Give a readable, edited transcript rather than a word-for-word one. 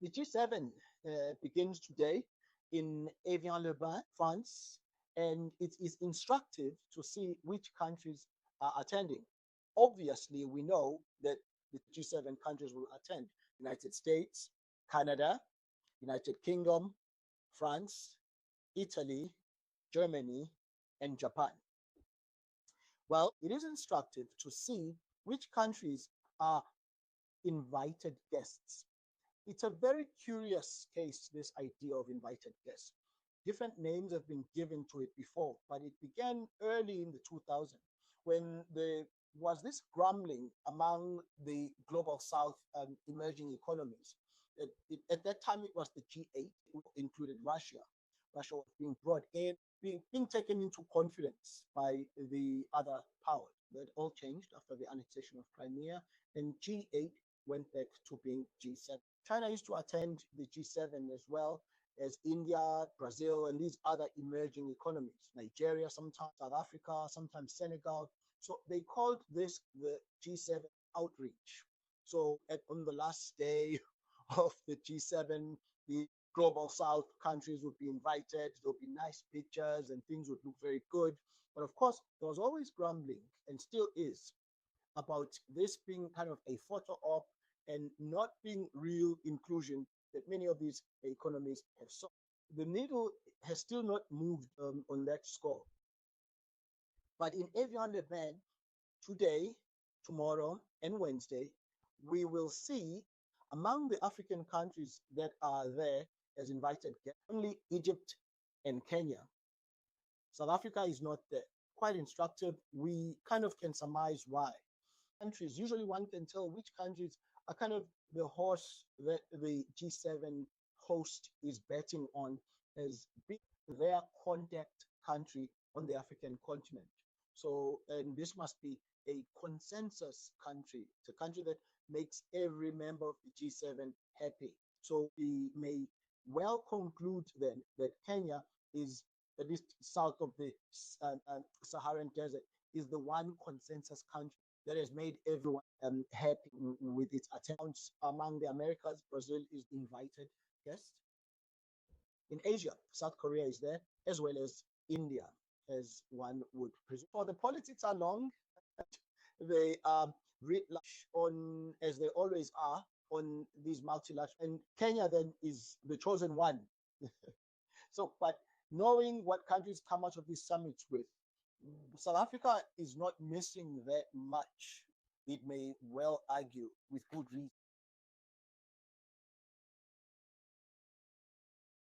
The G7 begins today in Evian-le-Bain, France, and it is instructive to see which countries are attending. Obviously, we know that the G7 countries will attend: United States, Canada, United Kingdom, France, Italy, Germany, and Japan. Well, it is instructive to see which countries are invited guests. It's a very curious case, this idea of invited guests. Different names have been given to it before, but it began early in the 2000s when there was this grumbling among the global south and emerging economies. At that time, it was the G8, it included Russia. Russia was being brought in, being taken into confidence by the other powers. That all changed after the annexation of Crimea, and G8 went back to being G7. China used to attend the G7 as well as India, Brazil, and these other emerging economies, Nigeria, sometimes South Africa, sometimes Senegal. So they called this the G7 outreach. So on the last day of the G7, the global south countries would be invited. There'll be nice pictures and things would look very good. But of course, there was always grumbling, and still is, about this being kind of a photo op and not being real inclusion that many of these economies have sought. The needle has still not moved on that score. But in Evian Le Bain, today, tomorrow, and Wednesday, we will see among the African countries that are there as invited guests, only Egypt and Kenya. South Africa is not there. Quite instructive. We kind of can surmise why. Countries, usually one can tell which countries are kind of the horse that the G7 host is betting on as being their contact country on the African continent. So, and this must be a consensus country. It's a country that makes every member of the G7 happy. So we may well conclude then that Kenya is, at least south of the Saharan desert, is the one consensus country that has made everyone happy with its attendance. Among the Americas, Brazil is invited guest. In Asia, South Korea is there, as well as India, as one would presume. So the politics are long. They are writ large on, as they always are, on these multilateral. And Kenya then is the chosen one. So, but knowing what countries come out of these summits with, South Africa is not missing that much. It may well argue with good reason.